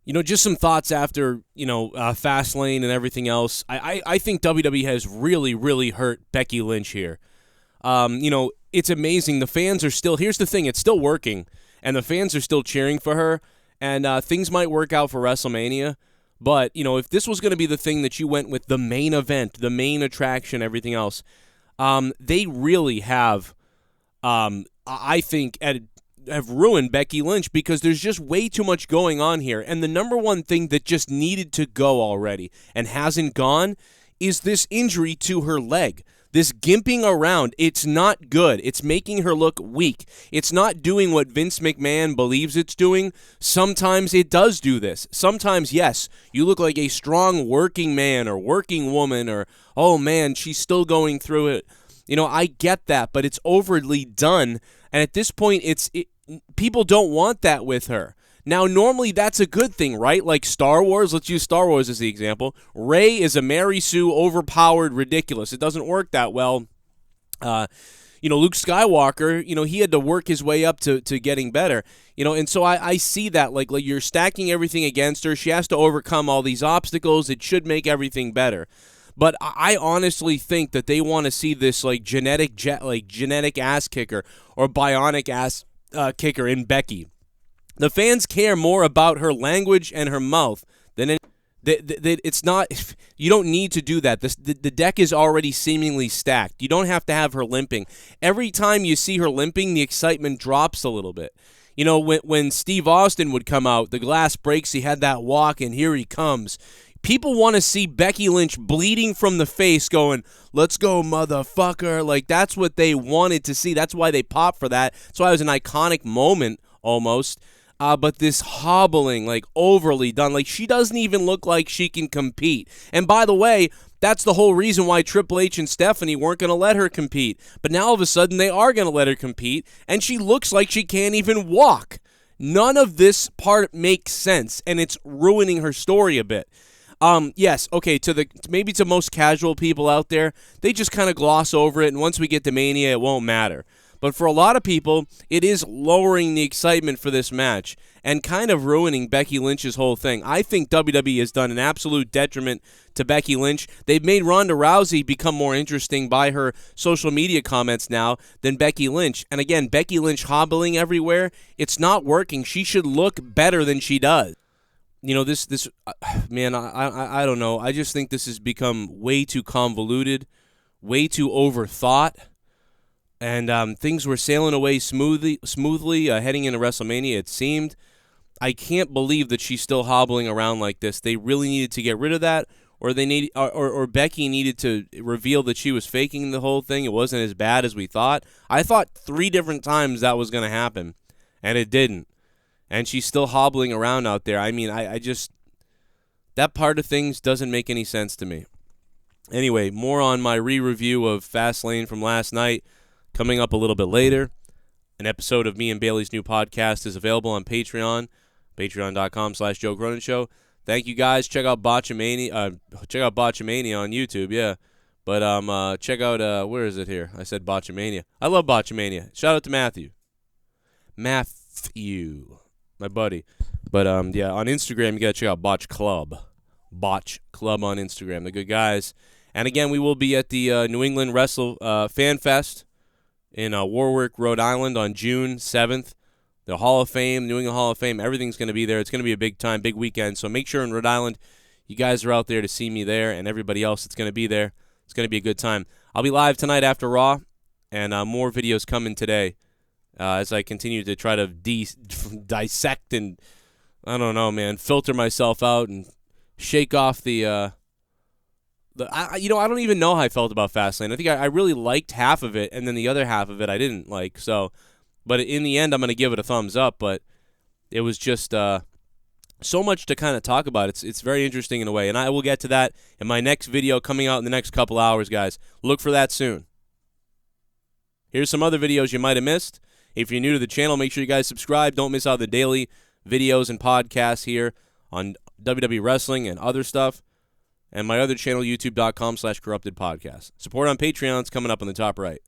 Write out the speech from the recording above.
Just some thoughts after, Fastlane and everything else. I think WWE has really, really hurt Becky Lynch here. It's amazing. The fans are still, here's the thing, it's still working, and the fans are still cheering for her, and things might work out for WrestleMania, but, if this was going to be the thing that you went with, the main event, the main attraction, everything else, they really have, I think, have ruined Becky Lynch because there's just way too much going on here. And the number one thing that just needed to go already and hasn't gone is this injury to her leg. This gimping around, it's not good. It's making her look weak. It's not doing what Vince McMahon believes it's doing. Sometimes it does do this. Sometimes, yes, you look like a strong working man or working woman or, oh man, she's still going through it. I get that, but it's overly done. And at this point, people don't want that with her. Now, normally that's a good thing, right? Like Star Wars, let's use Star Wars as the example. Rey is a Mary Sue, overpowered, ridiculous. It doesn't work that well. Luke Skywalker, he had to work his way up to getting better. And so I see that, like you're stacking everything against her. She has to overcome all these obstacles. It should make everything better. But I honestly think that they want to see this genetic ass kicker or bionic ass kicker in Becky. The fans care more about her language and her mouth than it's not. You don't need to do that. The deck is already seemingly stacked. You don't have to have her limping. Every time you see her limping, the excitement drops a little bit. When Steve Austin would come out, the glass breaks. He had that walk, and here he comes. People want to see Becky Lynch bleeding from the face going, let's go, motherfucker. Like, that's what they wanted to see. That's why they popped for that. That's why it was an iconic moment almost. But this hobbling, overly done. She doesn't even look like she can compete. And by the way, that's the whole reason why Triple H and Stephanie weren't going to let her compete. But now all of a sudden they are going to let her compete, and she looks like she can't even walk. None of this part makes sense, and it's ruining her story a bit. Yes, okay, maybe to most casual people out there, they just kind of gloss over it, and once we get to Mania, it won't matter. But for a lot of people, it is lowering the excitement for this match and kind of ruining Becky Lynch's whole thing. I think WWE has done an absolute detriment to Becky Lynch. They've made Ronda Rousey become more interesting by her social media comments now than Becky Lynch. And again, Becky Lynch hobbling everywhere, it's not working. She should look better than she does. Man, I don't know. I just think this has become way too convoluted, way too overthought. And things were sailing away smoothly heading into WrestleMania, it seemed. I can't believe that she's still hobbling around like this. They really needed to get rid of that, or or Becky needed to reveal that she was faking the whole thing. It wasn't as bad as we thought. I thought 3 different times that was going to happen, and it didn't. And she's still hobbling around out there. I mean, I just, that part of things doesn't make any sense to me. Anyway, more on my re-review of Fastlane from last night. Coming up a little bit later, an episode of me and Bailey's new podcast is available on Patreon, patreon.com/Joe Cronin Show. Thank you guys. Check out Botchamania on YouTube, yeah. But check out, where is it here? I said Botchamania. I love Botchamania. Shout out to Matthew, my buddy. But yeah, on Instagram, you got to check out Botch Club on Instagram. They're good guys. And again, we will be at the New England Wrestle Fan Fest in Warwick, Rhode Island on June 7th. The Hall of Fame, New England Hall of Fame, everything's going to be there. It's going to be a big time, big weekend. So make sure in Rhode Island you guys are out there to see me there, and everybody else that's going to be there. It's going to be a good time. I'll be live tonight after Raw, and more videos coming today as I continue to try to dissect and, I don't know, man, filter myself out and shake off I don't even know how I felt about Fastlane. I think I really liked half of it, and then the other half of it I didn't like. So, but in the end, I'm going to give it a thumbs up. But it was just so much to kind of talk about. It's very interesting in a way, and I will get to that in my next video coming out in the next couple hours, guys. Look for that soon. Here's some other videos you might have missed. If you're new to the channel, make sure you guys subscribe. Don't miss out the daily videos and podcasts here on WWE Wrestling and other stuff. And my other channel, youtube.com/corruptedpodcast. Support on Patreon is coming up on the top right.